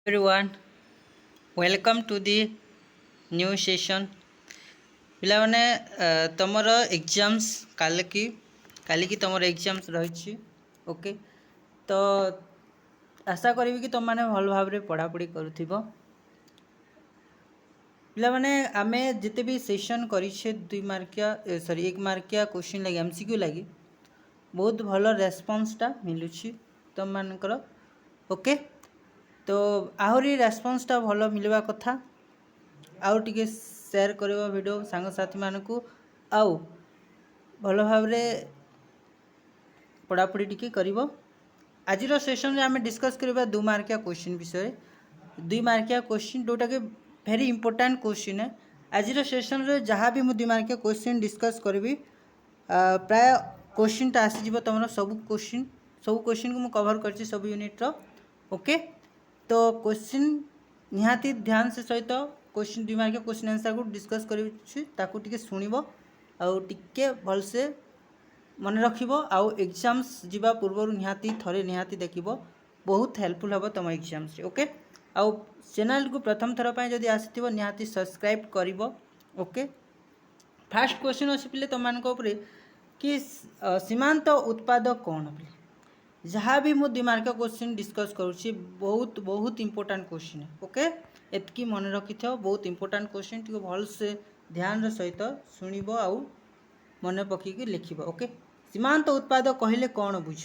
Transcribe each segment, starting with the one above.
Everyone, welcome to the new session. ପିଲାମାନେ ତମର exams କାଲିକି ତମର ଏକ୍ଜାମ୍ସ ରହିଛି। ଓକେ, ତ ଆଶା କରିବି କି ତୁମମାନେ ଭଲ ଭାବରେ ପଢ଼ାପଢ଼ି କରୁଥିବ। ପିଲାମାନେ ଆମେ ଯେତେ ବି ସେସନ୍ କରିଛେ 1 ମାର୍କିଆ କ୍ୱେଶ୍ଚିନ୍ ଲାଗି MCQ ଲାଗି ବହୁତ ଭଲ ରେସ୍ପନ୍ସଟା ମିଳୁଛି ତୁମମାନଙ୍କର। ଓକେ, तो आहरी रेस्पॉन्सटा भल मिलवा कथा आउ टिके शेयर करिवो वीडियो सांग साथी मानकू आउ भल भाव पढ़ापढ़ी टिके करिवो। आजिर सेशन रे आमे डिस्कस करबा 2 मार्किया क्वेश्चन विषय 2 मार्किया क्वेश्चन जोटा के वेरी इंपोर्टेंट क्वेश्चन है। आजिर सेशन रे जहाँ भी मु 2 मार्किया क्वेश्चन डिस्कस करबी प्राय क्वेश्चन टा आसी जीवो तमरो सब क्वेश्चन को मु कवर करछि सब यूनिट रो। ओके, तो क्वेश्चन निहाती ध्यान से सहित क्वेश्चन 2 मार्किया क्वेश्चन आंसर को डिस्कस करी शुणव आउ टिके भल से मन रखिबो आउ एग्जाम्स जीवा पूर्व निहाती थरे निहाती देखिबो बहुत हेल्पफुल हम तुम एग्जाम्स रे। ओके, आउ चैनल को प्रथम थर पर जदि आसीथिबो निहाती सब्सक्राइब करिवो। ओके, फर्स्ट क्वेश्चन अछि पिले तुम मान को ऊपर कि सीमांत उत्पाद कौन पिले जहाँ भी मुझे 2 मार्किया क्वेश्चन डिस्कस करुँची बहुत इंपोर्टेंट क्वेश्चन है। ओके, एतकी मन रखि थो बहुत इंपोर्टेंट क्वेश्चन टी भल से ध्यान सहित शुणव आउ मन पकईकि लिखब। ओके, सीमांत उत्पाद कहले कौन बुझ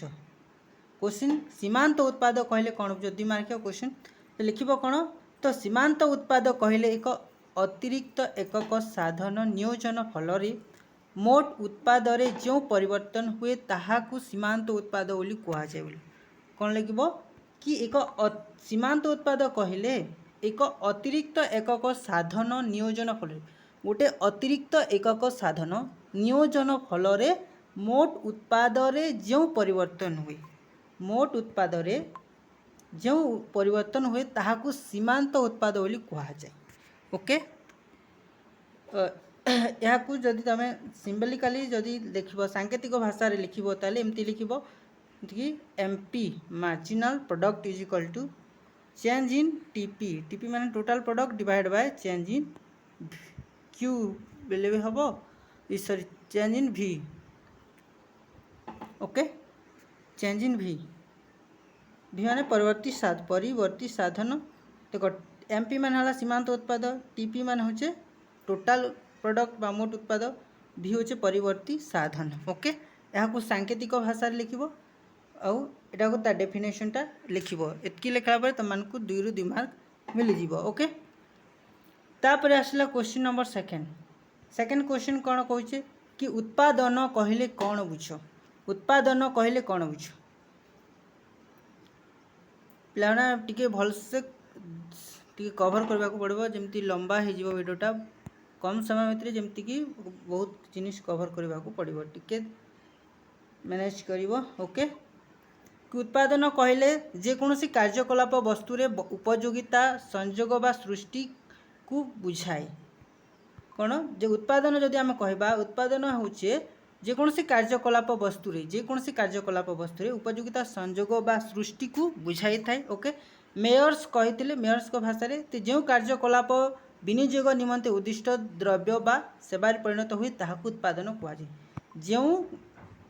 क्वेश्चन सीमांत उत्पाद कहले कौन बुझ 2 मार्किया क्वेश्चन तो लिखब कौन तो सीमांत उत्पाद कहले एक अतिरिक्त एकक साधन नियोजन फल मोट उत्पाद रे जो परिवर्तन हुए ताहाकू सीमांत उत्पाद बोली कहा जाए। कौन लिखब कि एक सीमांत उत्पाद कहले एक अतिरिक्त एकक साधन नियोजन फल गोटे अतिरिक्त एकक साधन नियोजन फल मोट उत्पाद रे जो परिवर्तन हुए मोट उत्पाद रे जो परिवर्तन हुए ताहाकू सीमांत उत्पाद बोली कहा जाए। ओके, यहाँ जदि तुम सिम्बलिकाली जदि लिख सांकेतिक भाषा रे लिखब ताले एमती लिखब कि MP marginal product is equal to change in TP TP माने total product divide by change in Q बेले भी हम सॉरी चेंज इन भी। ओके, चेंज इन भी माने परिवर्ती साधन देखो एमपी मान है सीमांत उत्पाद टीपी मान होचे टोटल प्रोडक्ट बा मोट उत्पाद भी होचे परिवर्ती साधन। ओके, यहाँ को सांकेतिक भाषा लिखब आउ एटा को ता डेफिनेशन टा लिखब एतकी लिखला पर तुमको 2 रु 2 मार्क मिल जीवो। ओके, तापर आसला क्वेश्चन नंबर सेकंड क्वेश्चन कौन कहूचे कि उत्पादन कहले कौन बुझ उत्पादन कहले कौन बुझ पिलाना टिके भल से टिके कवर करबा को पड़बो जेमती लंबा हे जीवो वीडियोटा कम समय भितर जमती कि बहुत जिनिस कवर करबा को पड़बो टिके मैनेज करिवो। ओके, कि उत्पादन कहले जे कोनोसी कार्यकलाप वस्तु रे उपयोगिता संयोग बा सृष्टि को बुझाए। कौन जे उत्पादन जदि आम कहबा उत्पादन होचे जे कोनोसी कार्यकलाप वस्तु रे उपयोगिता संयोग बा सृष्टि को बुझाई थाए। ओके, मेयर्स कहिथिले मेयर्स को भाषा रे जो कार्यकलाप विनियोग निमंते उद्दिष्ट द्रव्य बा सेवार परिणत हुए ताहाकू उत्पादन कहा जाए। जो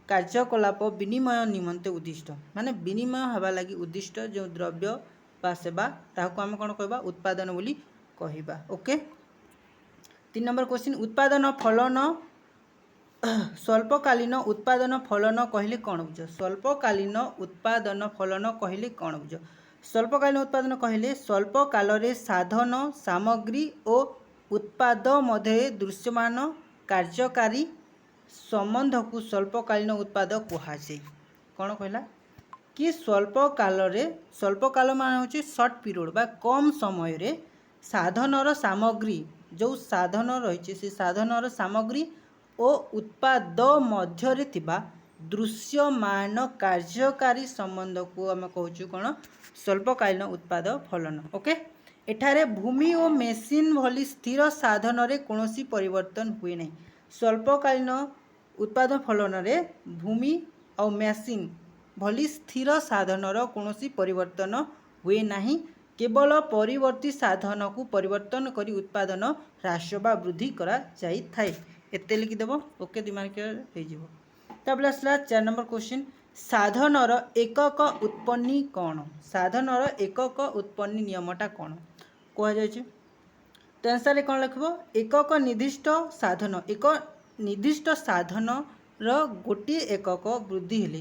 कार्यकलाप विनिमय निमंते उद्दिष्ट माने विनिमय हवा लगी उद्दिष्ट जो द्रव्य बा सेवा ताहाकू आम कौन कहबा उत्पादन बोली कहबा। ओके, 3 नंबर क्वेश्चन उत्पादन फलन स्वल्पकालीन उत्पादन फलन कहले कौन बुझ स्वल्पकालीन उत्पादन फलन कहले कौन बुझ स्वल्पकालीन उत्पादन कहले स्वल्प काल रे साधन सामग्री और उत्पाद मध्य दृश्यमान कार्यकारी संबंध को स्वल्पकालीन उत्पाद कहा जाए। कौन कहला कि स्वल्प काल मान होची शॉर्ट पीरियड बा कम समय रे साधनर सामग्री जो साधन रही से साधनर सामग्री और उत्पाद मध्य रे थिबा दृश्यमान कार्यकारी संबंध को आम कहूँ कौन स्वल्पकालीन उत्पाद फलन। ओके, एठारे भूमि और मेसीन भली स्थिर साधन रे कोनोसी परिवर्तन हुए नहीं स्वल्पकालीन उत्पादन फलन रे भूमि और मेसीन भली स्थिर साधनर कोनोसी परिवर्तन हुए नहीं केवल परिवर्ती साधन को परिवर्तन करी उत्पादन ह्रास बा वृद्धि करा जाई थाए। एते लिखिदेव ओके दिमाग हो। तापर आसला 4 नंबर क्वेश्चन साधनर एकक उत्पत्ति कौन। साधनर एकक उत्पत्ति नियमटा कौन कह जाय। तो आंसर कौन लिखब एकक निर्दिष्ट साधन एक निर्दिष्ट साधन गोटे एकक वृद्धि हेले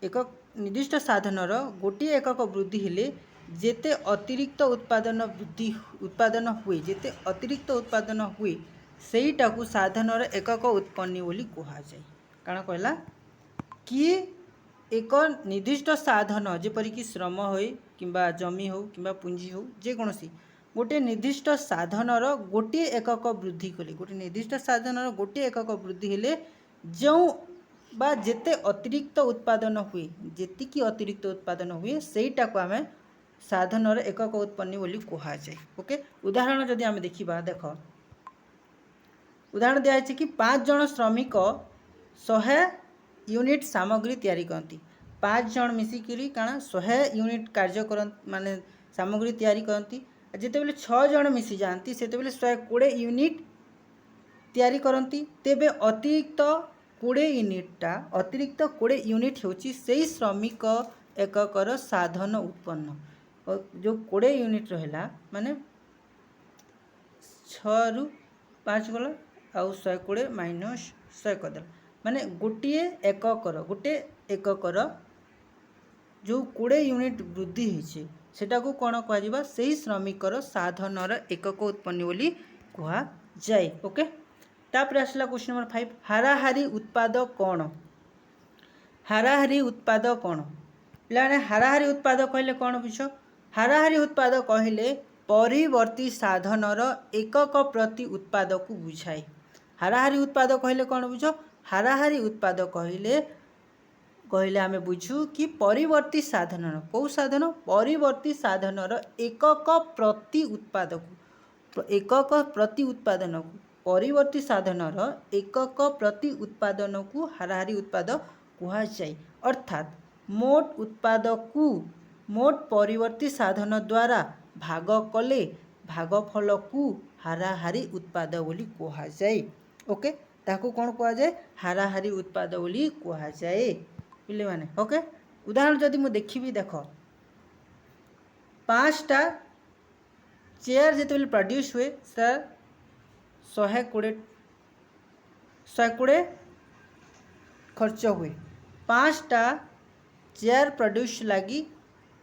एक निर्दिष्ट साधनर गोटे एकक वृद्धि हेले जेते अतिरिक्त उत्पादन हुए जेते अतिरिक्त उत्पादन हुए सेईटाकू साधनर एकक उत्पत्ति बोली कहा जाए। काण कहला कि एक निर्दिष्ट साधन जेपरिक श्रम हो किंबा जमी हो किंबा पुंजी हो जेकोसी गोटे निर्दिष्ट साधनर गोटे एकक वृद्धि कले गोटे निर्दिष्ट साधनर गोटे एकक वृद्धि हेले जो बा जेते अतिरिक्त उत्पादन हुए जेतिकी अतिरिक्त उत्पादन हुए सेईटाकू आमे साधनर एकक उत्पत्ति बोली कहा जाए। ओके उदाहरण जदि आमे देखिबा देख उदाहरण दिया कि 5 जन श्रमिक 100 यूनिट सामग्री तैयारी करती 5 जन मिसिकी कारण 100 यूनिट कार्य कर माने सामग्री तैयारी करती जिते 6 जन मिसी जाती से 120 यूनिट तैयारी करती तेबे अतिरिक्त 20 यूनिट होची से श्रमिक एककर साधन उत्पन्न जो 20 यूनिट रहा माने 6 रु 5 गला आउ 120 माइनस 100 करदेला माने गोटे एककर जो 20 यूनिट वृद्धि होइछे सेटाकू कौन कह से श्रमिकर साधनर एकक उत्पत्ति बोली कहा जाए। ओके तापर आसला क्वेश्चन नंबर 5 हाराहारी उत्पाद कौन। हाराहारी उत्पाद कौन पे हाराहारी उत्पाद कहले कौन बुझ हाराहारी उत्पाद कहले परिवर्ती साधनर एकक प्रति उत्पाद को बुझाए। हाराहारी उत्पाद कहले कौन बुझ हाराहारी उत्पाद कहले आमे बुझू कि परिवर्ती साधनर कौ साधन परिवर्ती साधनर एकक प्रति उत्पाद को एकक प्रति उत्पादन को परिवर्ती साधनर एकक प्रति उत्पादन को हाराहारी उत्पाद कहा जाए। अर्थात मोट उत्पाद को मोट परिवर्ती साधन द्वारा भाग कले भागफल को हाराहारी उत्पाद बोली कहा जाए। ओके ताकू कौन कहा जाए हाराहारी उत्पाद बोली कहा जाए पिले माने। ओके उदाहरण जदि मु देखिबी देख 5टा चेयर जिते प्रोड्यूस हुए सर 120 खर्च हुए 5टा चेयर प्रोड्यूस लगी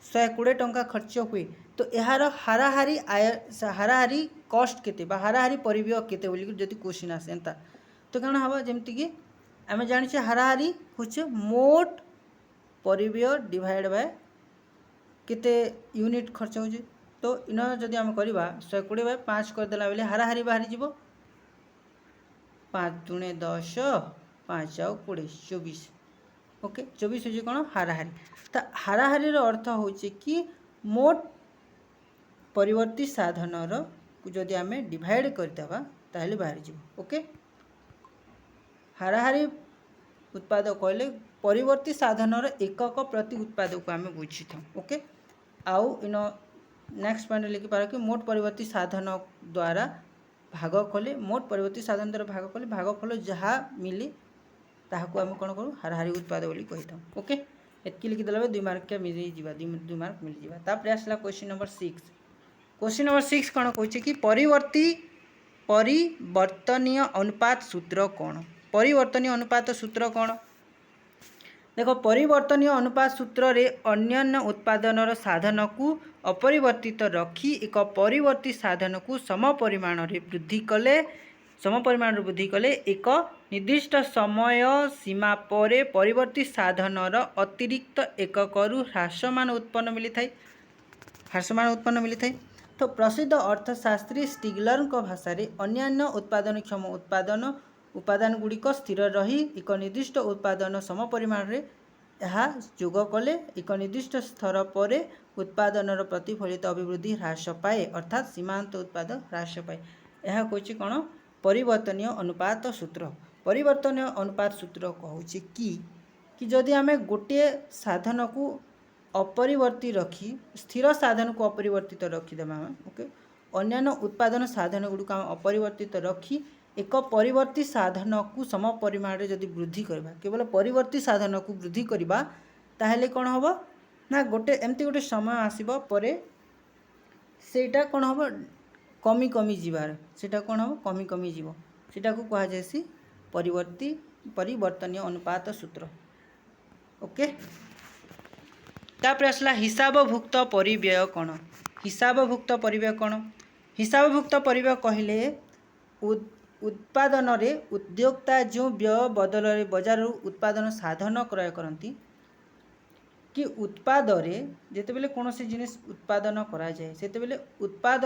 120 टंका खर्च हुए तो यार हाराहारी आय हाराहारी कॉस्ट केते बा हाराहारी परिव्यय केते बोली जदि क्वेश्चन आसेंता तो कौन हम जमती कि आम जाने हाराहारी हूँ मोट परिव्यय डिवाइड बाय केते यूनिट खर्च हो तो इन जदि आम करवा 120 बाय 5 करदेला बेले हाराहारी बाहरी जीवो 5 दूने 10 5 आउ 20 24। ओके 24 हूँ कौन हाराहारी तो हाराहारी अर्थ हूँ कि मोट परिवर्ती साधनर जदि आम डिवाइड करदेवा ताहले बाहरी जीवो। ओके हाराहारी उत्पाद कहले परिवर्ती साधनर एकक प्रति उत्पाद को आम बुझी था। ओके आउ इन नेक्स्ट पॉइंट लिखिपार कि मोट परिवर्ती साधन द्वारा भाग कले मोट परिवर्ती साधन द्वारा भाग कले भागफल जहाँ मिले ताहाको आम कौन करूँ हाराहारी उत्पाद बोली कही था। ओके एतकी लिखिदेला 2 मार्क मिल जावा 2 मार्क मिल जावा। तापर आसला क्वेश्चन नंबर 6 क्वेश्चन नंबर 6 कौन कहूँ कि परिवर्तनीय अनुपात सूत्र कौन। परिवर्तनीय अनुपात सूत्र कौन देखो परिवर्तनीय अनुपात सूत्र रे अन्य उत्पादनर साधन को अपरिवर्तित रखी एक परिवर्ती साधन को समपरिमाण वृद्धि कले एक निर्दिष्ट समय सीमा पर परिवर्ती साधनर अतिरिक्त एककरू ह्रासमान उत्पन्न मिली थाए। तो प्रसिद्ध अर्थशास्त्री स्टिग्लर भाषा अन्य उत्पादनक्षम उपादान गुड़िक स्थिर रही एक निर्दिष्ट उत्पादन समपरिमाण जोग कले एक निर्दिष्ट स्तर पर उत्पादनर प्रतिफलित अभिवृद्धि ह्रास पाए अर्थात सीमांत उत्पाद ह्रास पाए। यह कौच कौन परिवर्तनीय अनुपात सूत्र। परिवर्तनीय अनुपात सूत्र कहूँ कि जदि आम गोटे साधन को अपरिवर्ती रखी स्थिर साधन को अपरिवर्तित रखीदेमा ओके अन्य उत्पादन साधन गुड़िक आम अपरिवर्तित रखी एक परिवर्ती साधन को सम परिमाण जदि वृद्धि करबा केवल परिवर्ती साधन को वृद्धि करबा ताहले कौन हम ना गोटे एमती गोटे समय आसब परे सेटा कौन हम कमी कमी जीवार सेटा कौन हम कमी कमी जीव सेटा को कहा जायसी परिवर्तनीय अनुपात सूत्र ओके। तापर आसला हिसाबभुक्त परिव्यय कौन हिसाबभुक्त परिव्यय कौन हिसाबभुक्त परिव्यय कहले उत्पादन रे उद्योक्ता जो व्यय बदल बजार उत्पादन साधन क्रय करती कि उत्पाद जिते बेले कौन सी जिनिस उत्पादन करा जाए सेते बेले उत्पाद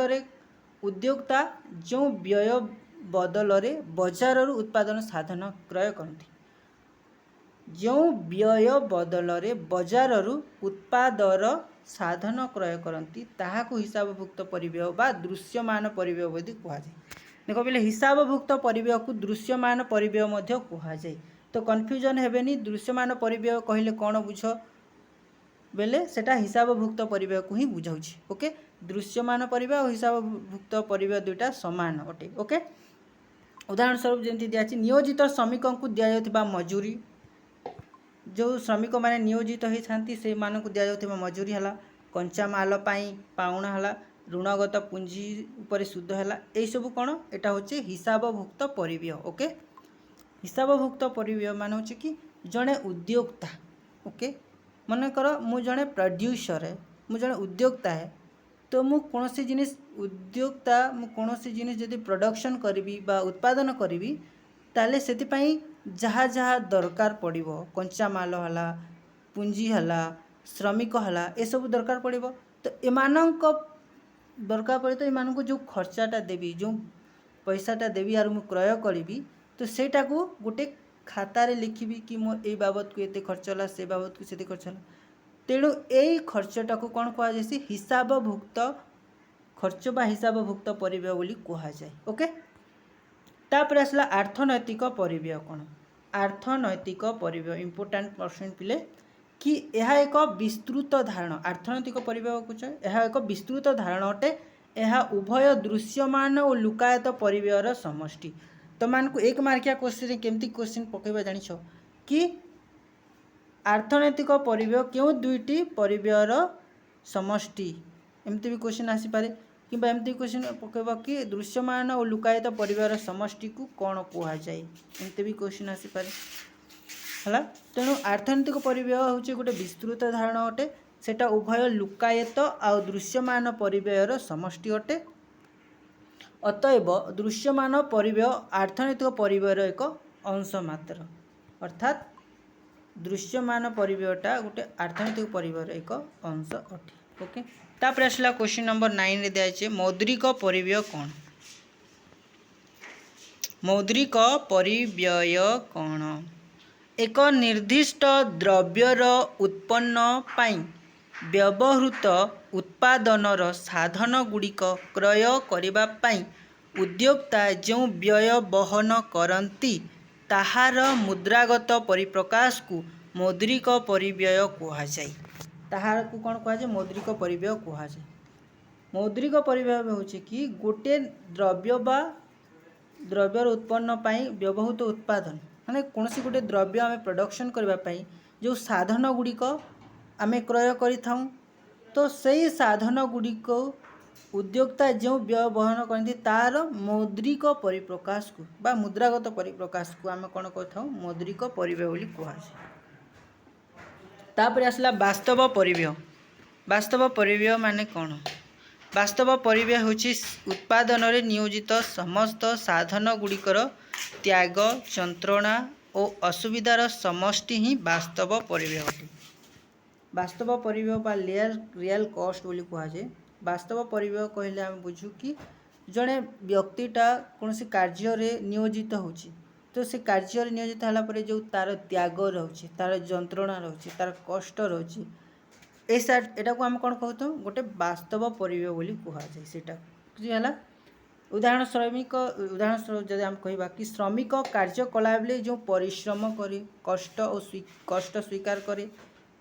उद्योक्ता जो व्यय बदल बजार उत्पादन साधन क्रय करती जो व्यय बदल बजार उत्पादर साधन क्रय करती ताहाकु हिसाबभुक्त परिव्यय बा दृश्यमान परिव्यय बोली कहुए। देख बोले हिसाबभुक्त परिव्यय को दृश्यमान परिव्यय मध्य कहुए। तो कन्फ्यूजन हेबेनी दृश्यमान परिव्यय कहले कौन बुझ बेले सेटा हिसाबभुक्त परिव्यय को ही बुझाउछि ओके। दृश्यमान परिव्यय और हिसाबभुक्त परिव्यय दुईटा समान अटे ओके। उदाहरण स्वरूप जमी दिखाई नियोजित श्रमिक को दि जाउथिबा मजूरी जो श्रमिक मैंने नियोजित होती से मानक दि जाउथिबा मजूरी है कंचा माल पाउणा है ऋणगत पुंजी उपर सुध है यही सब कौन एटा होचे हिसाबभुक्त परिव्यय ओके। हिसाबभुक्त परिव्यय मान होचे कि जड़े उद्योक्ता ओके मनकर मु जड़े प्रोड्यूसर है मु जड़े उद्योक्ता है तो मु कौन सी जिनिस उद्योक्ता मु कौन सी जिनिस जदि प्रोडक्शन करी बा उत्पादन करी ताले सेतिपाई जहाँ जहाँ दरकार पड़िबो कंचा माल हला पुंजी हला श्रमिक हला ए सब दरकार पड़िबो तो एमानक दरकार पड़े तो एमानक जो खर्चाटा देवी जो पैसाटा देवी आर मु क्रय करी तो सेटा को गोटे खातार लिखी कि मो ए बाबद को एते खर्च होला से बाबद को सेते खर्च होला तेणु यही खर्चटा को कौन कह जाए हिसाबभुक्त खर्च बा हिसाबभुक्त परिव्यय बोली कह जाए ओके। तापर आसला आर्थनैतिक परिव्यय कौन आर्थनैतिक परिव्यय इंपोर्टाट पर्सन पिले कि यह एक विस्तृत धारण आर्थनैतिक परिव्यय कुछ यह एक विस्तृत धारण अटे यह उभय दृश्यमान और लुकायत परिव्ययर समष्टि। तो मान को एक मार्किया क्वेश्चन केमती क्वेश्चन पकेबा जानिछ कि आर्थनैतिक परिव्यय क्यों दुईटी परिव्ययर समष्टि एमती भी क्वेश्चन आसी पारे कि एमती क्वेश्चन पकेबा कि दृश्यमान और लुकायत परिव्ययर समष्टि को कौन कह जाए एमती भी क्वेश्चन आसी पारे हला। तेणु आर्थनैतिक परिव्यय होचे गोटे विस्तृत धारणा अटे सेटा उभय लुकायत आ दृश्यमान परिव्ययर समष्टि अटे अतएव दृश्यमान परिव्यय अर्थनैतिक परिव्ययर एक अंश मात्र अर्थात दृश्यमान परिव्ययटा गोटे अर्थनैतिक परिव्ययर एक अंश अटे ओके। तापर आसला क्वेश्चन नंबर 9 रे दिया मौद्रिक परिव्यय कौन मौद्रिक परिव्यय कौन एक निर्दिष्ट द्रव्यर उत्पन्न पाई व्यवहृत उत्पादनर साधन गुड़िक क्रय करिबा पाई उद्योक्ता जो व्यय बहन करती ताहार मुद्रागत परिप्रकाश को मौद्रिक परिव्यय कह जाए ताहार को कौन कह जाए मौद्रिक परिव्यय कह जाए। मौद्रिक परिव्यय होचे कि गोटे द्रव्य बा द्रव्यर उत्पन्न पाई व्यवहृत उत्पादन माने कौन सी गोटे द्रव्य आम प्रोडक्शन करने जो साधन गुड़िक आम क्रय कर तो सही साधन गुड़िक उद्योक्ता जो व्यय बहन करती तार मौद्रिक परिप्रकाश को बा मुद्रागत परिप्रकाश को आम कौन कह मौद्रिक परिव्यय बोली कहुए। तापर आसला वास्तव परिव्यय वास्तव परिव्यय माने कौन वास्तव परिव्यय होची उत्पादन रे नियोजित समस्त साधन गुड़िकर त्याग यंत्रणा और असुविधार समष्टि ही वास्तव परिव्यय अटे। वास्तव परिव्यय बा रियल कॉस्ट बोली कह जाए। वास्तव परिव्यय कहले आम बुझू कि जड़े व्यक्तिटा कौन सी कार्य नियोजित होची तो से कार्य नियोजित होला जो तार त्याग रोचे तार यंत्रणा रोचे तार कष्ट रोचे एटा को आम कौन कहता गोटे वास्तव परिव्यय बोली कह जाए सेटा है। उदाहरण स्वरूप जब आम कहवा कि श्रमिक कार्य कला बेले जो परिश्रम करे कष्ट और कष्ट स्वीकार करे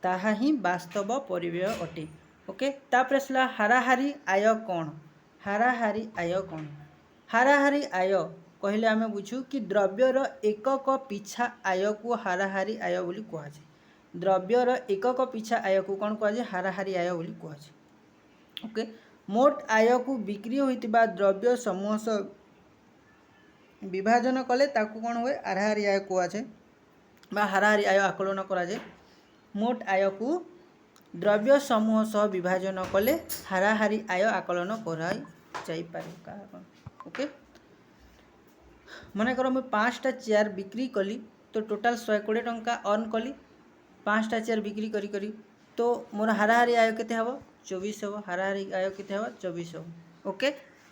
ताहा ही वास्तव परिव्यय अटे। ओके तापर आसला हाराहारी आय कौन हाराहारी आय कौन हाराहारी आय कहले आम बुझू कि द्रव्यर एकक पिछा आय को हाराहारी आय बोली कहुए द्रव्यर एकक पिछा आय को कौन कहुए हाराहारी आय बोली कहुए। ओके मोट आय को बिक्री होइतिबा द्रव्य समूह सह विभाजन कले ताकू कौन हुए हाराहारी आय कहुए बा हाराहारी आय आकलन करा जाए। मोट आय को द्रव्य समूह सह विभाजन कले हाराहारी आय आकलन करा जाई पारे। ओके मन कर मुझे 5टा चेयर बिक्री कली तो टोटाल 120 टंका अर्न कली 5टा चेयर बिक्री करी करी तो मोर हाराहारी आय केते हबो 24 हबो हाराहारी आय केते हबो 24 हबो। ओके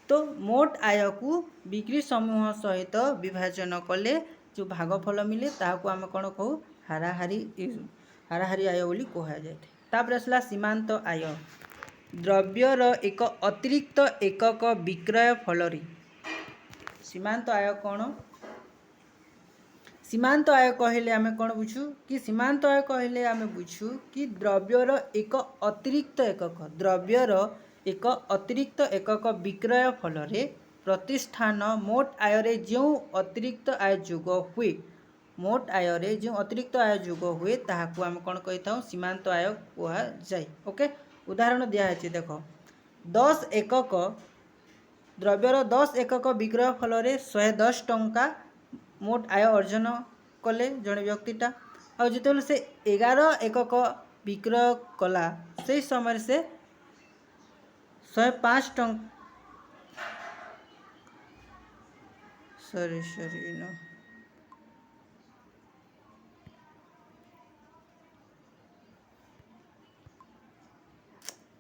तो मोट आय को बिक्री समूह सहित विभाजन कले जो भागफल मिले ताहाको आम कौन कहू हाराहारी आय बोली कहा जाए। तापर आसला सीमांत आय द्रव्यर एक अतिरिक्त एकक विक्रय फल सीमांत आय कौन सीमांत आय कहले आम कौन बुझू कि सीमांत आय कहले आम बुझू कि द्रव्यर एक अतिरिक्त एकक विक्रय फल प्रतिष्ठान मोट आय रे जो अतिरिक्त आय जोग हुए मोट आय रे जो अतिरिक्त आय जोग हुए ताहाको आम कौन कही था सीमांत आय कहा जाए। ओके उदाहरण दिखाई देख 10 एकक द्रव्यर 10 एकक विक्रय फल 110 टंका मोट आय अर्जन कले जड़े व्यक्तिटा आ जिते से 11 एकक विक्रय कला से समय से 105 टंका सॉरी नो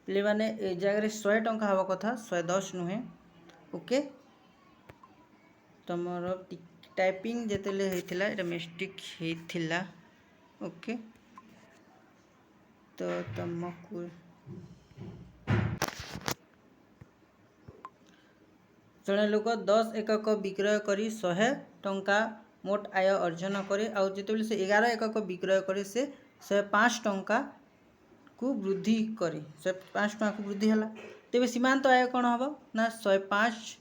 पे मैंने ए जगह 100 टंका हवा कथा 110 नुहे। ओके तुमर टाइपिंग जिते होता है मिस्टेक होता। ओके तो तुमको जड़े लोक 10 एकक विक्रय करी 100 टंका मोट आय अर्जन करे आउ जिते से 11 एकक विक्रय करे से 105 टंका को वृद्धि करे 105 टंका को वृद्धि है तेज सीमांत आय कौन हम ना 105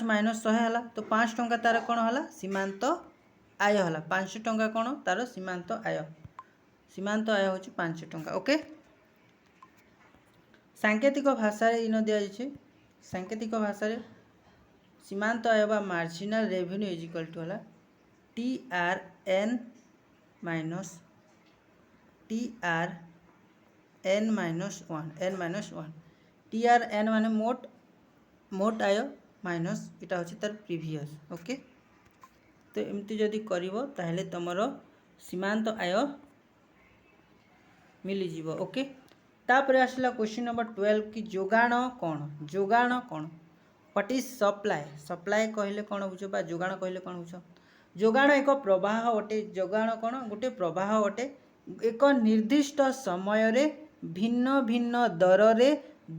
माइनस 100 है तो 5 टंका तार कौन है सीमांत आय है 5 टंका कौन तार सीमांत आय हूँ 5 टंका। ओके सांकेतिक भाषा इन दि सांकेतिक भाषा सीमांत आय बा marginal revenue is equal to है TRN माइनस n-1 TRN माने मोट आय माइनस इटा हूँ तार प्रीवियस। ओके तो एमती जदि करिवो ताहले तमरो सीमांत आय मिली जीवो। ओके तापर आसला क्वेश्चन नंबर 12 कि जोगाण कौन व्हाट इज सप्लाई सप्लाई कहले कौन बुझ बा जोगाण कहले कौन बुझ जोगाण एक प्रवाह अटे जोगाण कौन गोटे प्रवाह अटे एक निर्दिष्ट समय रे भिन्न भिन्न दर रे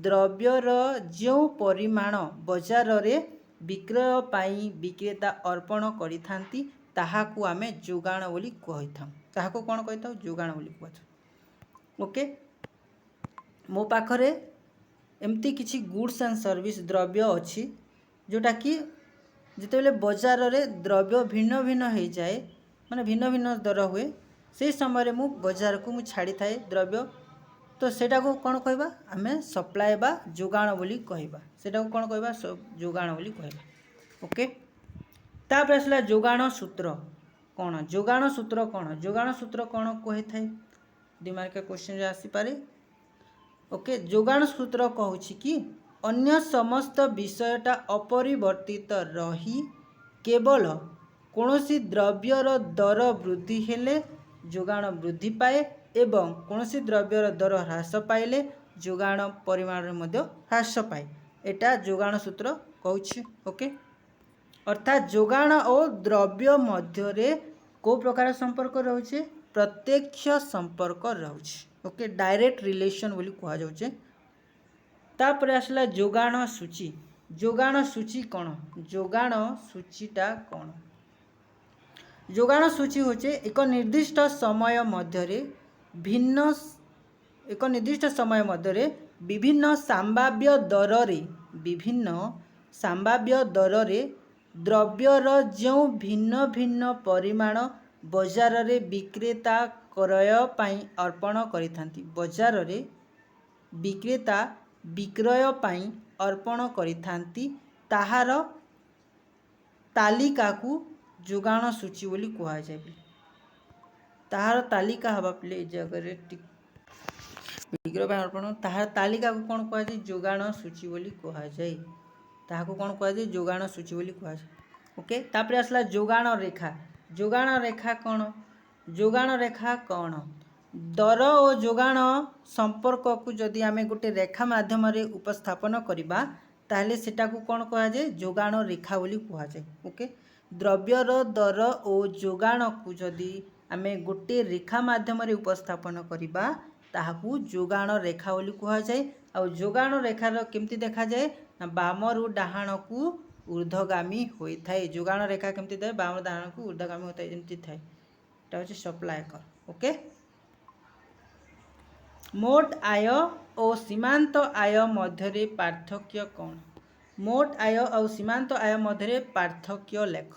द्रव्यर जो परिमाण बजार रे विक्रय पाई विक्रेता अर्पण करिथांती ताहाकू आमे जोगाण बोली कहिथां ताहाकू कौन कहिथां जोगाण बोली कहथां। ओके मो पाखरे एमती किछि गुड्स एंड सर्विस द्रव्य अच्छी जोटा कि जिते बजार रे द्रव्य भिन्न भिन्न हो जाए माने भिन्न भिन्न दर हुए से समय रे मु बजार को मु छाड़ी थाए द्रव्य तो सेटा को कौन कहबा आमे सप्लाई बा जोगाण बोली कहबा सेटा को कौन कहबा जोगाण बोली कहबा। ओके तापर आसला जोगाण सूत्र कौन जोगाण सूत्र कौन कहि थाए दिमाग के क्वेश्चन रे आसी पारे। ओके जोगाण सूत्र कहूछि कि अन्य समस्त विषयटा अपरिवर्तित रही केवल कौनसी द्रव्यर दर वृद्धि हेले जोगाण वृद्धि पाए एवं कौनसी द्रव्यर दर ह्रास पाइले जोगाण परिमाण मध्ये ह्रास पाए एटा जोगाण सूत्र कहूछि। ओके अर्थात जोगाण और द्रव्य मध्य को प्रकार संपर्क रहुछि प्रत्यक्ष संपर्क रहुछि। ओके डायरेक्ट रिलेशन बोली कहा जाउछे। तापर आसला जोगाण सूची कौन जोगाण सूचीटा कौन जोगाण सूची होचे एक निर्दिष्ट समय मध्य विभिन्न संभाव्य दर रे द्रव्यर जो भिन्न भिन्न परिमाण बजार रे विक्रेता क्रय पाई अर्पण करिथांती। बजार रे विक्रेता विक्रय पाई अर्पण करिथांती ताहार तालिका को जोगाण सूची बोली कहा जाए। ताहार तालिका हवा प्ले जगह विक्रय पाई अर्पण ताहार तालिका को कौन कहा जाए? जोगाण सूची बोली कहा जाए। ताहाको कौन कहा जाए? जोगाण सूची बोली कहा जाए। ओके, तापर आसला जोगाण रेखा। जोगाण रेखा कौन? जोगाण रेखा कौन? दर और जोगाण संपर्क को जदि आमे गोटे रेखा माध्यम रे उपस्थापन करिबा ताहले सेटा को कौन कहा जाए? जोगाण रेखा बोली कहा जाए। ओके, द्रव्यर दर और जोगाण को जदि आमे गोटे रेखा माध्यम रे उपस्थापन करिबा ताहाकू जोगाण रेखा बोली कहा जाए। आ जोगाण रेखार केमती देखा जाए ना बाम रु डाहाण को ऊर्ध्वगामी होता है। जोगाण रेखा केमती थाए? बाम डाहाण को ऊर्ध्वगामी होता है जेमती थाए। एटा होचे सप्लाय कर। ओके, मोट आय और सीमांत आय मध्य पार्थक्य कौन? मोट आय और सीमांत आय मध्य पार्थक्य लेख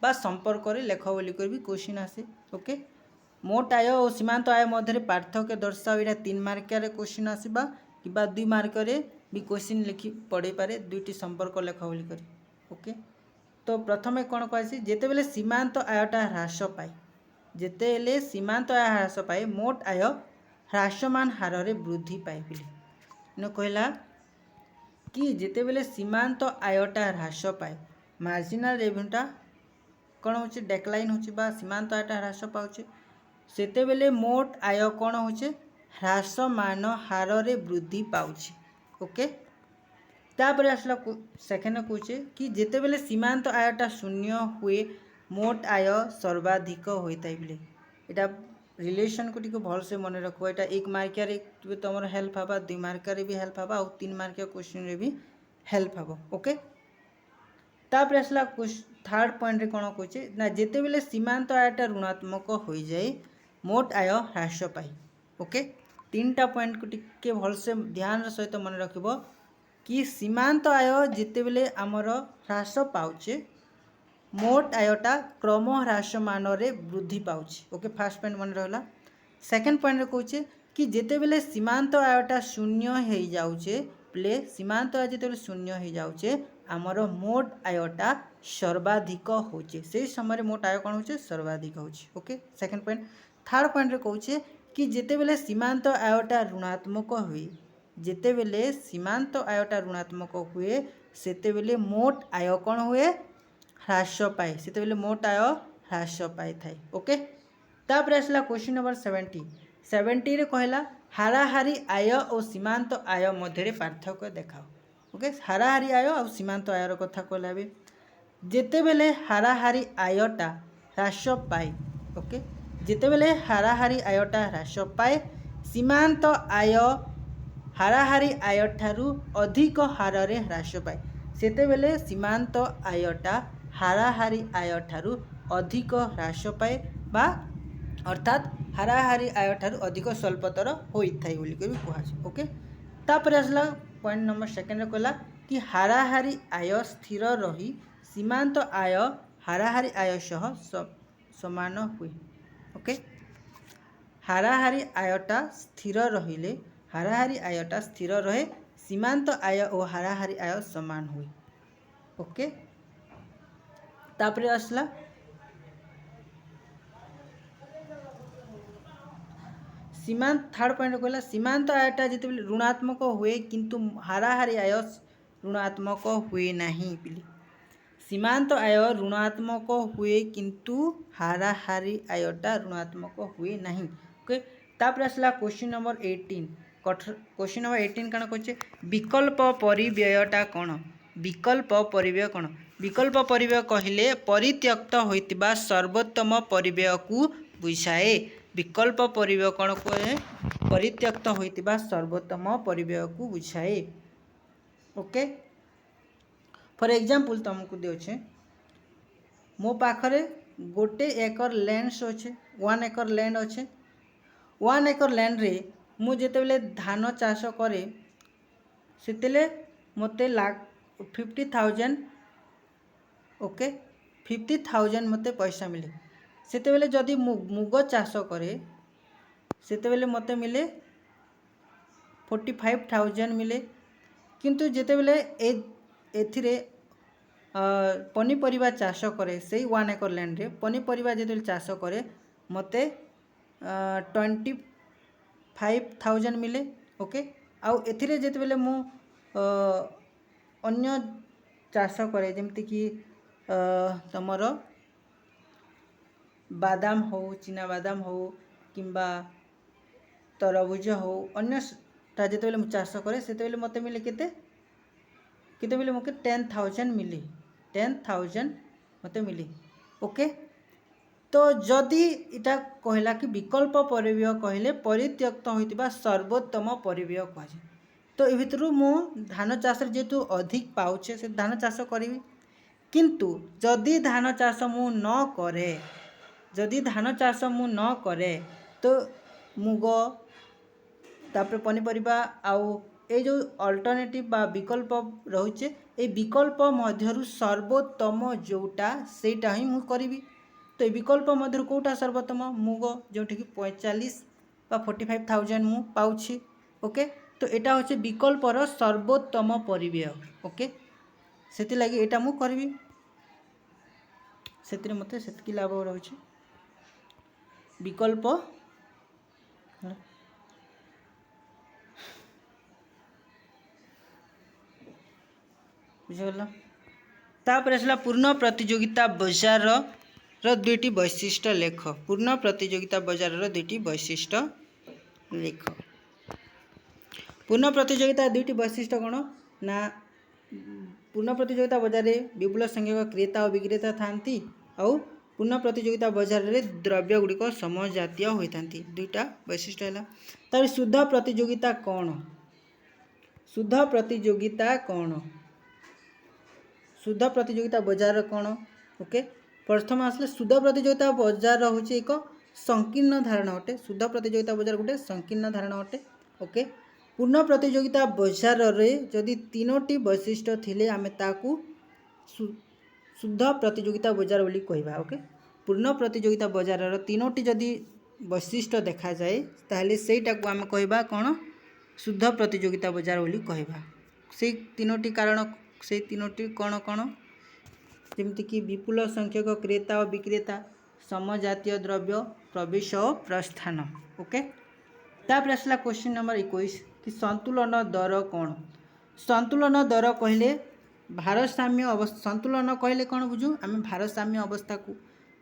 बा संपर्क रे लेख बोली कर भी क्वेश्चन आसे। ओके, मोट आय और सीमांत आय मध्य पार्थक्य दर्शाओ। एटा 3 मार्किया क्वेश्चन आसीबा किबा 2 मार्क रे भी क्वेश्चन लिखि पढ़े पारे दुईटी संपर्क लेख बोली कर। ओके, तो प्रथमे कौन कह जेते बेले सीमांत आयटा ह्रास पाए, जेते बेले सीमांत आय ह्रास पाए मोट आय ह्रासमान हार रे वृद्धि पाए बोली कहला कि जेते बेले सीमांत आयटा ह्रास पाए मार्जिनाल रेवेन्यूटा कौन होचे? डेक्लाइन होचे बा सीमांत आयटा ह्रास पाउचे। सेते बेले मोट आय कौन होचे? ह्रासमान हार रे वृद्धि पाउचे। ओके, तापर आसला सेकेंड कहे कि जेते बेले सीमांत आयटा शून्य हुए मोट आय सर्वाधिक होता है बोले। एटा रिलेशन को टिके भल से मन रखो। एटा 1 मार्किया रे तुमर हेल्प हबा, 2 मार्किया रे भी हेल्प हबा और 3 मार्किया क्वेश्चन रे भी हेल्प हबो। ओके, तापर आसला थर्ड पॉइंट रे कोन कहे ना जेते बेले सीमांत आयटा ऋणात्मक हो जाए मोट आय ह्रास पाए। ओके, 3टा पॉइंट को टिके भल से ध्यान सहित मन रखिबो कि सीमांत आय जिते बेले आमर ह्रास पाउचे मोट आयटा क्रम ह्रासमान रे वृद्धि पाउचे। ओके, फर्स्ट पॉइंट मन रहला। सेकंड पॉइंट रे कहूचे कि जिते बेले सीमांत आयटा शून्य हो जाउचे प्ले सीमांत आय जिते बेले शून्य हो जाउचे आमर मोट आयटा सर्वाधिक होचे। से समय मोट आय कौन होचे? सर्वाधिक होचे। Okay, second point. Third point रे कहूचे कि जिते बेले सीमांत आयटा ऋणात्मक हुए, जेते बेले सीमांत आयटा ऋणात्मक हुए सेते बेले मोट आय कौन हुए? ह्रास पाए। सेते बेले मोट आय ह्रास पाए थाए। ओके, तापर आसला क्वेश्चन नंबर 70 रे कहला हाराहारी आय और सीमांत आय मध्य पार्थक्य देखाओ। ओके, हाराहारी आय और सीमांत आयर कथा कहला बे जेते बेले हाराहारी आयटा ह्रास पाए। ओके, जेते बेले हाराहारी आयटा ह्रास पाए सीमांत आय हाराहारी आय ठारू अधिक हार रे ह्रास पाए। सेते बेले सीमांत आयटा हाराहारी आय ठारू अधिक ह्रास पाए बा अर्थात हाराहारी आय ठारू अधिक स्वल्पतर होइथाय बोली के भी कहा छै। ओके, तापर आसला पॉइंट नंबर सेकंड रे कहला कि हाराहारी आय स्थिर रही सीमांत आय हाराहारी आय सह समान हुए। ओके, हाराहारी आयटा स्थिर रहिले हाराहारी आयटा स्थिर रहे सीमांत आय और हाराहारी आय समान हुए। ओके, तापर आसला सीमांत थर्ड पॉइंट कहला सीमांत आयटा जिते ऋणात्मक हुए किंतु हाराहारी आय ऋणात्मक हुए नहीं बोली। सीमांत आय ऋणात्मक हुए किंतु हाराहारी आयटा ऋणात्मक हुए नहीं। ओके, तापर आसला क्वेश्चन नंबर 18। क्वेश्चन नंबर 18 कण कहचे विकल्प परिव्ययटा कौन? विकल्प परिव्यय कौन? विकल्प परिव्यय कहले परित्यक्त होइतिबा सर्वोत्तम परिव्यय को बुझाए। विकल्प परिव्यय कौन कहे? परित्यक्त होइतिबा सर्वोत्तम परिव्यय को बुझाए। ओके, फॉर एग्जांपल तुमको देउछे मो पाखरे गोटे एकर लैंड अच्छे 1 एकर लैंड अच्छे 1 एकर लैंड रे मु जेतेबेले धान चाष करे सेतेले मते लाख 50,000 ओके 50,000 मते पैसा मिले सेतेबेले जदि मुग चाष करे सेतेबेले मते मिले 45,000 मिले किंतु जेतेबेले एथिरे पनीपरिया चाष करे से 1 एकर लैंड रे पनीपरिया जेतेबेले चाष करे मते 25,000 मिले ओके आउ एथिरे जेतेबेले मु अन्य चाष करे जेमति कि तमर बादाम हो चीना बादाम हो किंबा तरबुज हो अन्य जेतेबेले मु चाष करे सेतेबेले मते मिले केतेबेले मके 10,000 मिले 10,000 मते मिले ओके। तो जदि इटा कहला कि विकल्प परिव्यय कहले परित्यक्त होइतिबा सर्वोत्तम परिव्यय कहे तो ए भितरु मु धान चाष जेतु अधिक पाउछे से धान चाष करिवि किंतु जदि धान चाष मु न करे जदि धान चाष मु न करे तो मुग तापर पनीपरिया आउ ए जो अल्टरनेटिव बा विकल्प रहुचे ए विकल्प मध्यरु सर्वोत्तम जोटा सेटा ही मु करिवि तो ए विकल्प मध्यरु कोटा सर्वोत्तम मुग जोठी कि 45 बा 45,000 मु पाउछि ओके। तो एटा होचे विकल्पर सर्वोत्तम परिव्यय ओके सेति लागि एटा मु करबी सेतिरे मते सेतकी लाभ रहउछि विकल्प बुझला तापर असला पूर्ण प्रतियोगिता बाजार रो दुईटी वैशिष्ट्य लेख पूर्ण प्रतियोगिता बाजार रो दुईटी वैशिष्ट्य लेख पूर्ण प्रतियोगिता दुईटी वैशिष्ट्य कौन ना पूर्ण प्रतियोगिता बाजार रे विपुल संख्यक क्रेता और विक्रेता थांती आउ पूर्ण प्रतियोगिता बाजार रे द्रव्य गुड़िक समजातीय होता दुईटा वैशिष्ट्य है तार शुद्ध प्रतियोगिता कौन शुद्ध प्रतियोगिता कौन शुद्ध प्रतियोगिता बाजार कौन ओके प्रथम आसले शुद्ध प्रतियोगिता बाजार हूँ एक संकीर्ण धारणा अटे शुद्ध प्रतियोगिता बाजार गोटे संकीर्ण धारणा अटे ओके पूर्ण प्रतियोगिता बाजार रे जदि तीनोटी वैशिष्ट्य थिले आमे ताकू शुद्ध प्रतियोगिता बाजार बोली कहबा ओके पूर्ण प्रतियोगिता बाजार रो तीनोटी जदि वैशिष्ट्य देखा जाए ताहले सेटा को आमे कहबा कोन शुद्ध प्रतियोगिता बाजार बोली कहबा से तीनोटी कारण से तीनोटी कौन कौन जमती कि विपुल संख्यक क्रेता और विक्रेता समजातीय द्रव्य प्रवेश और प्रस्थान ओके। तापर आसला क्वेश्चन नंबर 21 कि संतुलन दर कौन संतुलन दर कहले भारसाम्य अवस्था संतुलन कहले कौन बुझू आम भारसाम्य अवस्था को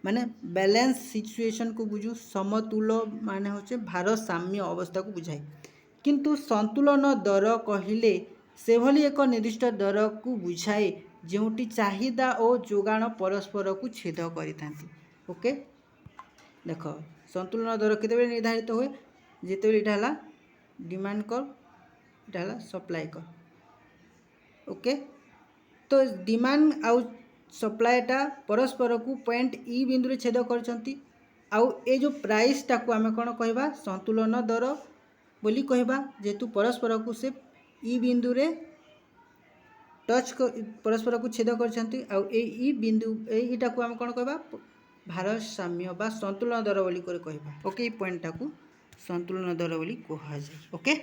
माने बैलेंस सिचुएशन को बुझू समतुल माने होचे भारसाम्य अवस्था को बुझाए किंतु संतुलन दर कहले से भली एक निर्दिष्ट दर को बुझाए जोटी चाहिदा और जोगाण परस्पर को छेद करिथांती ओके। देख संतुलन दर केतेबेले निर्धारित हुए जेतेबेले इटा हला डिमांड कर इटा हला सप्लाई कर ओके। तो डिमांड आउ सप्लाईटा परस्पर को पॉइंट ई बिंदु रे छेद करछंती आउ ए जो प्राइस टाको आमे कोन कहबा संतुलन दर बोली कहबा जेतु परस्पर को से ई बिंदु रे टच परस्पर को छेद करछंती आउ ई बिंदु एटा को हम कोन कहबा भारसाम्य बा संतुलन दर बोली करे कहबा ओके। ई पॉइंट टाको संतुलन दर बोली कहा जाय ओके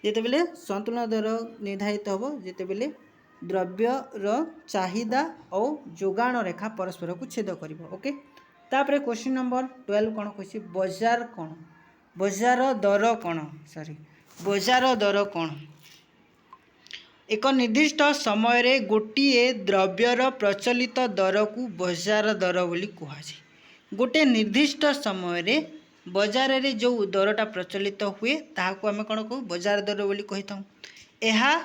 जेतेबेले संतुलन दर निर्धारित होबो जेतेबेले द्रव्य रो चाहिदा और जोगाण रेखा परस्पर को छेद करिवो ओके। तापर क्वेश्चन नंबर 12 कोन कहछि बाजार कोन बाजार दर कोन सॉरी बाजार दर कोन एक निर्दिष्ट समय रे गोटिए द्रव्यर प्रचलित दर को बाजार दर बोली कहुए गोटे निर्दिष्ट समय रे बाजार रे जो दरटा प्रचलित हुए ताहाको आमे कोन कहू बाजार दर बोली कहि थाउ एहा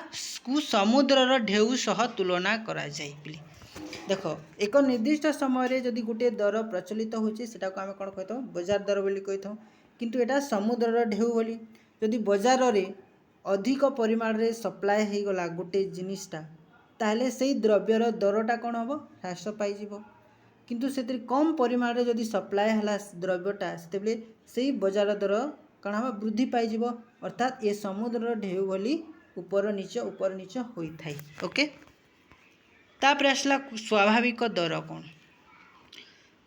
को समुद्रर ढेउ सह तुलना करा जाय बिली देख एक निर्दिष्ट समय रे जदि गोटे दर प्रचलित होचे सेटा को आमे कोन कहथौ बाजार दर बोली कहि थाउ किंतु एटा समुद्रर ढेउ बोली जदि बाजार रे अधिक परिमाण रे सप्लाई हो गला गोटे जिनिसटा ताहले सेही द्रव्यर दरटा कौन हम ह्रास पाइब किंतु से कम परिमाण जदि सप्लाय है द्रव्यटा से बजार दर कण हम वृद्धि पाइज अर्थात ये समुद्र ढेउ भली ऊपर नीच होता है। ओके तापर आसला स्वाभाविक दर कौन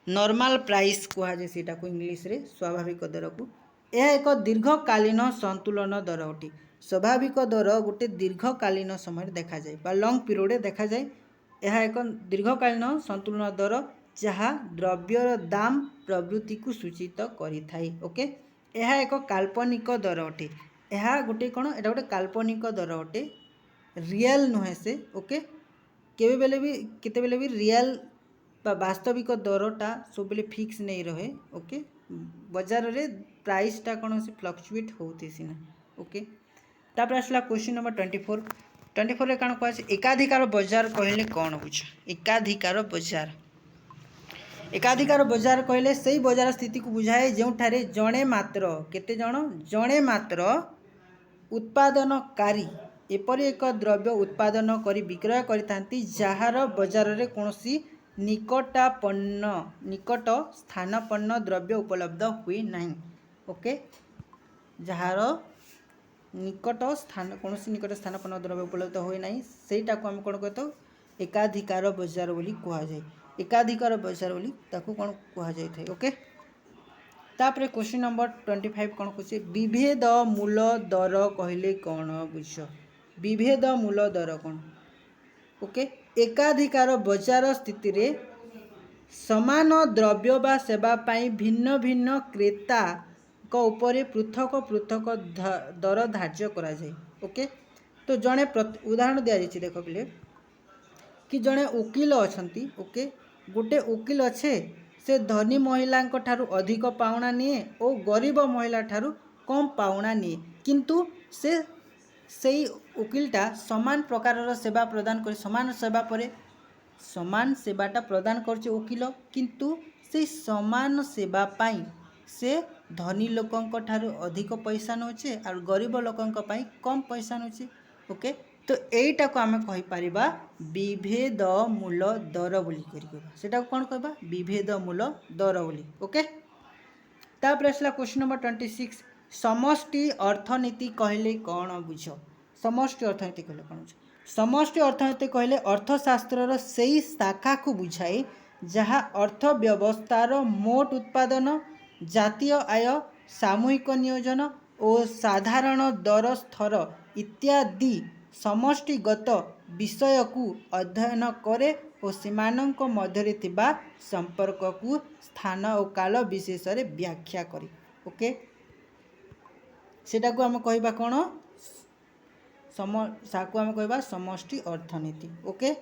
नॉर्मल प्राइस कहुए से इंग्लिश रे स्वाभाविक दर को यह एक दीर्घकालीन संतुलन दर अटे। स्वाभाविक दर गोटे दीर्घकालीन समय देखा जाए लंग पीरियड देखा जाए यह एक दीर्घकालीन संतुलन दर जहाँ द्रव्यर दाम प्रवृत्ति को सूचित करिथाई। ओके यह एक काल्पनिक दर अटे यह गोटे कौन एटा गोटे काल्पनिक दर अटे रियल नुहे से। ओके केबे बेले भी केते बेले भी रियल वास्तविक दरटा सब बेले फिक्स नहीं रहे। ओके बाजार रे प्राइसटा कौन से फ्लक्चुएट होती सीना। ओके तापर आसला क्वेश्चन नंबर 24 रे काण कहै एकाधिकार बजार कहले कौन बुझ एकाधिकार बजार कहले सही बजार स्थिति को बुझाए जो जड़े मात्र केते जड़े मात्र उत्पादनकारी एपरी एक द्रव्य उत्पादन करी विक्रय करिथांती जार बजार रे कोनोसी निकट स्थानपन्न द्रव्य उपलब्ध हुए नहीं। ओके जार निकट स्थान कौन निकट स्थानपन्न द्रव्य उपलब्ध हुए नहीं सेटा को आम कौन कहता एकाधिकार बजार बोली कह जाए एकाधिकार बजार बोली ताकू कौन कह जाए। ओके तापर क्वेश्चन नंबर 25 कौन कहছে विभेद मूल दर कहले कौन बुझ विभेद मूल दर कौन। ओके एकाधिकार बजार स्थिति रे समान द्रव्य बा सेवा पाई भिन्न भिन्न क्रेता को ऊपर पृथक पृथक दर धार्य करा जाए। ओके तो जड़े उदाहरण दि जाए देख पिले कि जड़े वकील अच्छा। ओके गोटे वकील अच्छे से धनी महिला ठारू अधिक पाउना निए और गरीब महिला ठारू कम पाउना निए किंतु से सही वकीलटा समान प्रकार सेवा प्रदान कर समान सेवाटा प्रदान करछे वकील किंतु से समान सेवा पाई से धनी लोकंक ठारू अधिक पैसा नौचे और गरीब लोकंक पाई कम पैसा नौचे। ओके तो यहीटा को आम कहि परिबा विभेद मूल दर बोली करिबा सेटा कोन कहबा विभेद मूल दर बोली। ओके तापर आसला क्वेश्चन नंबर 26 समष्टि अर्थनीति कहले कौन बुझ समष्टि अर्थनीति कहले कौन बुझ समष्टि अर्थनीति कहले अर्थशास्त्र सही शाखा को बुझाए जहाँ अर्थव्यवस्थार मोट उत्पादन जातीय आय सामूहिक नियोजन और साधारण दर स्तर इत्यादि समष्टिगत विषय को अध्ययन करे और सेमानंक मध्यरे थिबा संपर्क को स्थान और काल विशेष रे व्याख्या करे। ओके सेटा को हम कहबा कोन साकु आम कहबा समष्टि अर्थनीति। ओके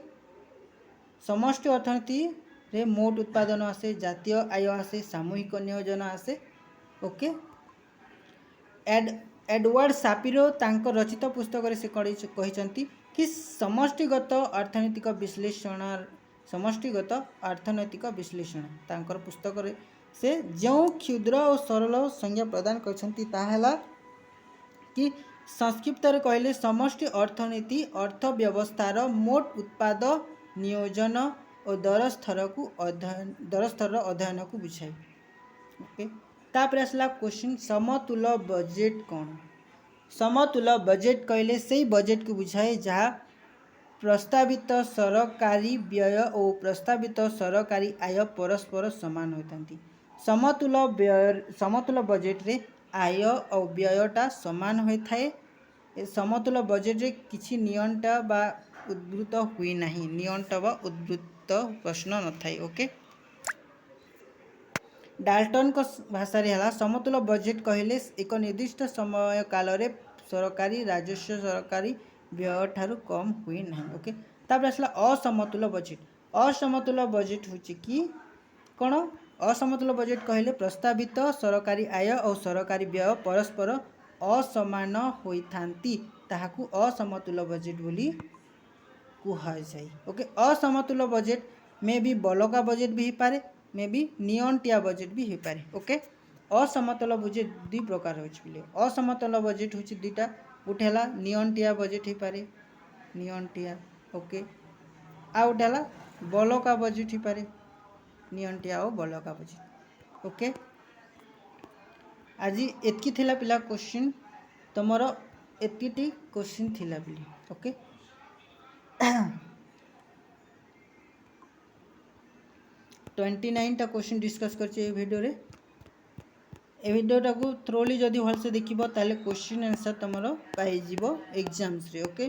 समष्टि अर्थनीति रे मोट उत्पादन आसे जातीय आय आसे सामूहिक नियोजन आसे। ओके एडवर्ड सापिरो तांको रचित पुस्तक रे से कहिसंती कि समष्टिगत अर्थनैतिक विश्लेषण तांकर पुस्तक रे से जो क्षुद्र और सरल संज्ञा प्रदान करछंती ताहला कि संक्षिप्त रे कहले समष्टि अर्थनीति अर्थव्यवस्थार मोट उत्पाद नियोजन और दर स्तर अध्ययन को बुझाए। ओके तापर आसला क्वेश्चन समतुल बजेट कौन समतुल बजेट कहले से बजेट को बुझाए जहाँ प्रस्तावित सरकारी व्यय और प्रस्तावित सरकारी आय परस्पर समान होती। समतुल बजेट रे आय और व्ययटा समान होता है। समतुल बजेट रे किछि नियंटा बा उद्भूत हुई नहीं नियंटा बा उद्भूत प्रश्न न थाए। ओके डाल्टन को भाषा रे हला समतुल बजेट कहले एक निर्दिष्ट समय काल रे सरकारी राजस्व सरकारी व्यय ठारू कम हुई नहीं। ओके तापर आसला असमतुल बजेट होची कि कौन असमतुल बजेट कहले प्रस्तावित सरकारी आय और सरकारी व्यय परस्पर असमान होइथांती ताहाकू असमतुल बजेट बोली कुहा जाए। ओके असमतुल बजेट में भी बलका बजेट भी पारे में भी नियंटिया बजेट भी हो पारे। ओके असमतल बजेट दुई प्रकार होले असमतल बजेट होची दुईटा गोटे है नियंटिया बजेट हो पारे नियंटिया। ओके आ गोटे है बलका बजेट हो पारे नियंटी आओ बलका बुझी ओके आज एतकी थिला पिला क्वेश्चन तुमर एतकी क्वेश्चन थिला बिली ओके 29टा क्वेश्चन डिस्कस कर वीडियो रे ए वीडियोटा को थ्रोली जदि भलसे देखिबो ताले क्वेश्चन आंसर तुमरो पाई जीवो एग्जाम्स रे ओके